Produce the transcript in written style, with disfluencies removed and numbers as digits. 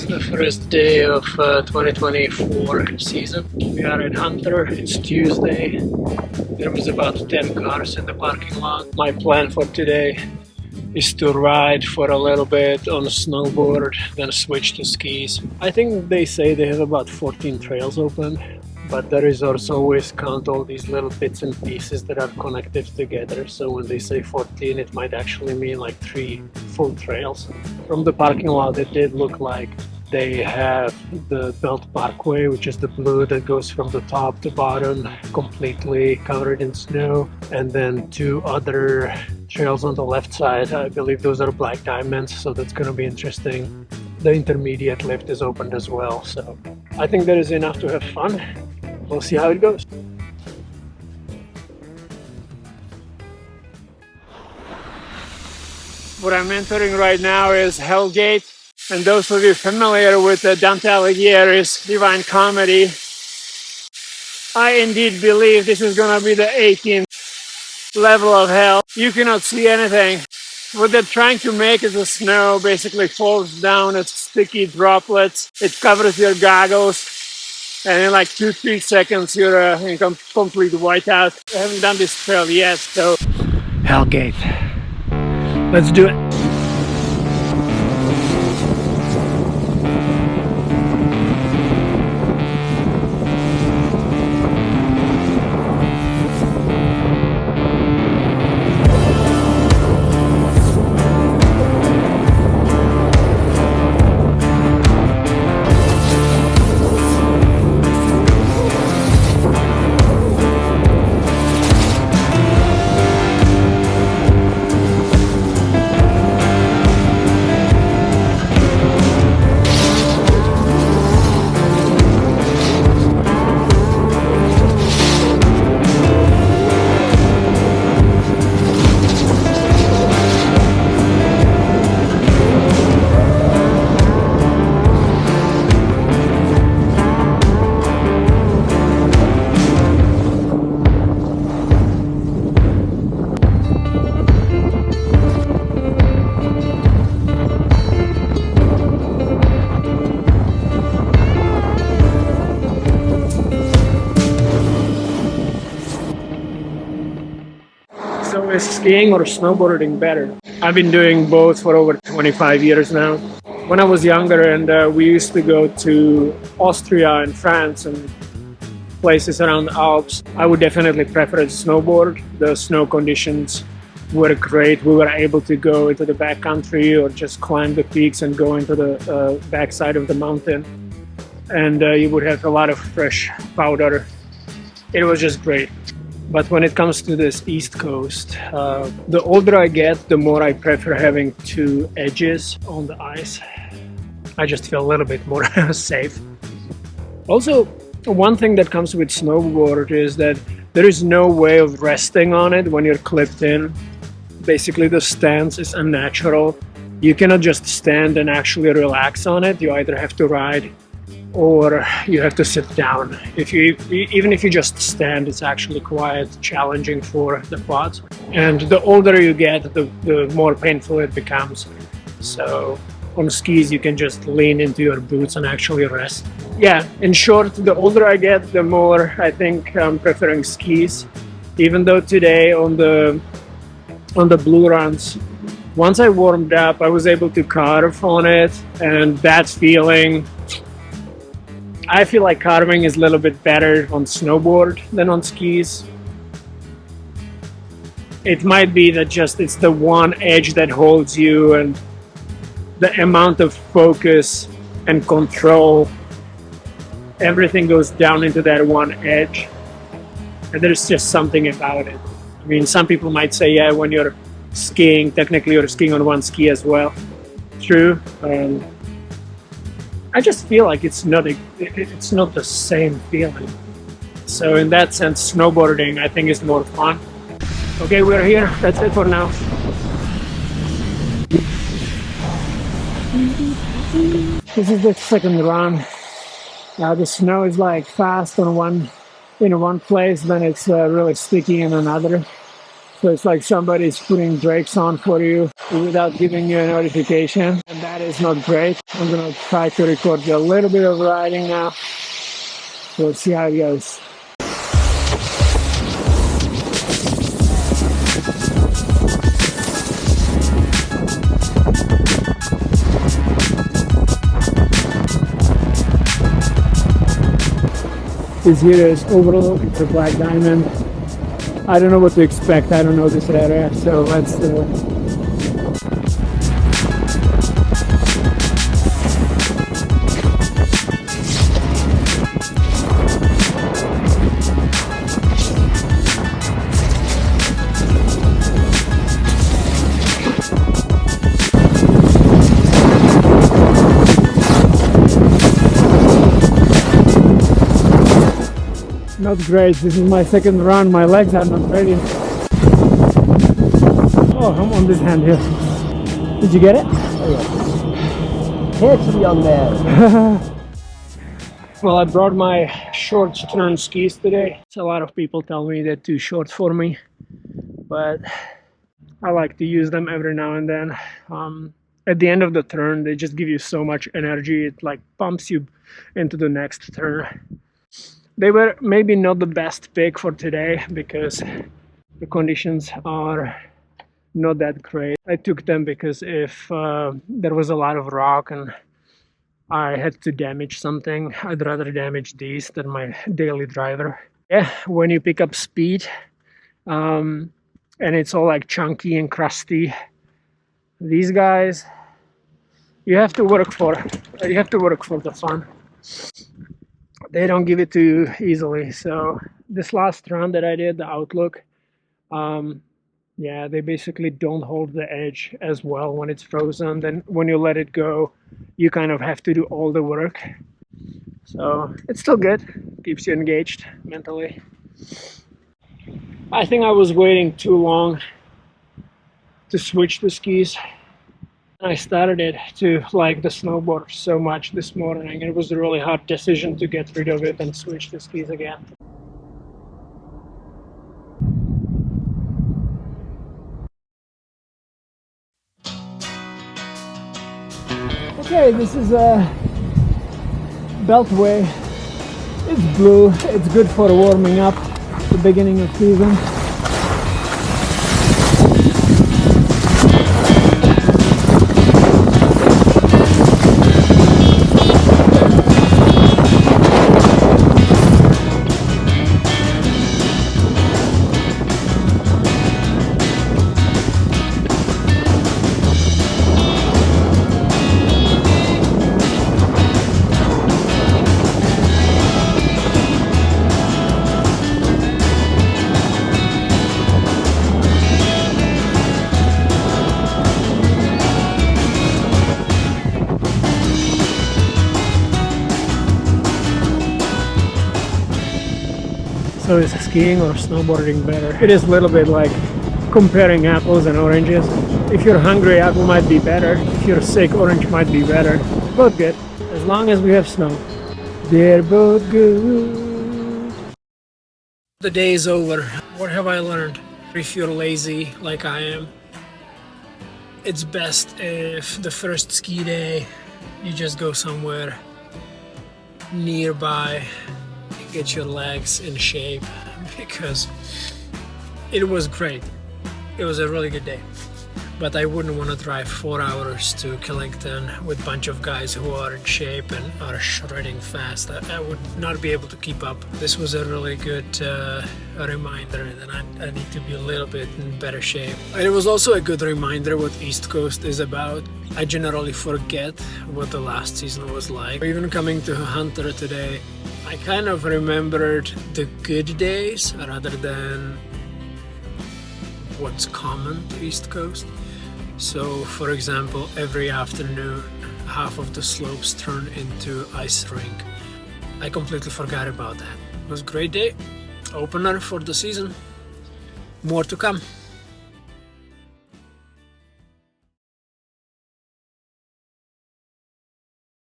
the first day of 2024 season. We are at Hunter. It's Tuesday. There was about 10 cars in the parking lot. My plan for today is to ride for a little bit on a snowboard, then switch to skis. I think they say they have about 14 trails open, but the resorts always count all these little bits and pieces that are connected together. So when they say 14, it might actually mean like 3 full trails. From the parking lot, it did look like they have the belt Parkway, which is the blue that goes from the top to bottom, completely covered in snow, and then 2 other trails on the left side. I believe those are black diamonds, so that's going to be interesting. The intermediate lift is opened as well, so I think there is enough to have fun. We'll see how it goes. What I'm entering right now is Hellgate. And those of you familiar with Dante Alighieri's Divine Comedy, I indeed believe this is gonna be the 18th level of hell. You cannot see anything. What they're trying to make is the snow basically falls down as sticky droplets. It covers your goggles, and in like 2-3 seconds you're in complete whiteout. I haven't done this trail yet, so Hellgate. Let's do it. So is skiing or snowboarding better? I've been doing both for over 25 years now. When I was younger and we used to go to Austria and France and places around the Alps, I would definitely prefer to snowboard. The snow conditions were great. We were able to go into the backcountry or just climb the peaks and go into the backside of the mountain. And you would have a lot of fresh powder. It was just great. But when it comes to this East Coast, the older I get, the more I prefer having 2 edges on the ice. I just feel a little bit more safe. Also, one thing that comes with snowboard is that there is no way of resting on it when you're clipped in. Basically, the stance is unnatural. You cannot just stand and actually relax on it. You either have to ride or you have to sit down. Even if you just stand, it's actually quite challenging for the quads. And the older you get, the more painful it becomes. So on skis, you can just lean into your boots and actually rest. Yeah, in short, the older I get, the more I think I'm preferring skis. Even though today on the blue runs, once I warmed up, I was able to carve on it, and that feeling, I feel like carving is a little bit better on snowboard than on skis. It might be that just it's the one edge that holds you, and the amount of focus and control, everything goes down into that one edge, and there's just something about it. I mean, some people might say, yeah, when you're skiing, technically you're skiing on one ski as well. True. I just feel like it's not the same feeling. So in that sense, snowboarding I think is more fun. Okay, we're here. That's it for now. This is the second run. The snow is like fast in one place, then it's really sticky in another. So it's like somebody's putting brakes on for you without giving you a notification. And that is not great. I'm gonna try to record a little bit of riding now. We'll see how it goes. This here is Overlook, it's a black diamond. I don't know what to expect, I don't know this area, so let's do it. Not great, this is my second run, my legs are not ready. Oh, I'm on this hand here. Did you get it? Oh, yeah. Carefully on there. Well, I brought my short turn skis today. So a lot of people tell me they're too short for me, but I like to use them every now and then. At the end of the turn, they just give you so much energy, it like pumps you into the next turn. They were maybe not the best pick for today because the conditions are not that great. I took them because if there was a lot of rock and I had to damage something, I'd rather damage these than my daily driver. Yeah, when you pick up speed and it's all like chunky and crusty, these guys, you have to work for the fun. They don't give it to you easily. So this last run that I did, the Outlook, yeah, they basically don't hold the edge as well when it's frozen. Then when you let it go, you kind of have to do all the work. So it's still good, keeps you engaged mentally. I think I was waiting too long to switch the skis. I started it to like the snowboard so much this morning. It was a really hard decision to get rid of it and switch the skis again. Okay, this is a Beltway. It's blue, it's good for warming up the beginning of season. So is skiing or snowboarding better? It is a little bit like comparing apples and oranges. If you're hungry, apple might be better. If you're sick, orange might be better. Both good, as long as we have snow. They're both good. The day is over. What have I learned? If you're lazy like I am, it's best if the first ski day you just go somewhere nearby, get your legs in shape, because it was great. It was a really good day, but I wouldn't want to drive 4 hours to Killington with a bunch of guys who are in shape and are shredding fast. I would not be able to keep up. This was a really good reminder that I need to be a little bit in better shape. And it was also a good reminder what East Coast is about. I generally forget what the last season was like. Even coming to Hunter today, I kind of remembered the good days rather than what's common to East Coast. So for example, every afternoon half of the slopes turn into ice rink. I completely forgot about that. It was a great day, opener for the season, more to come.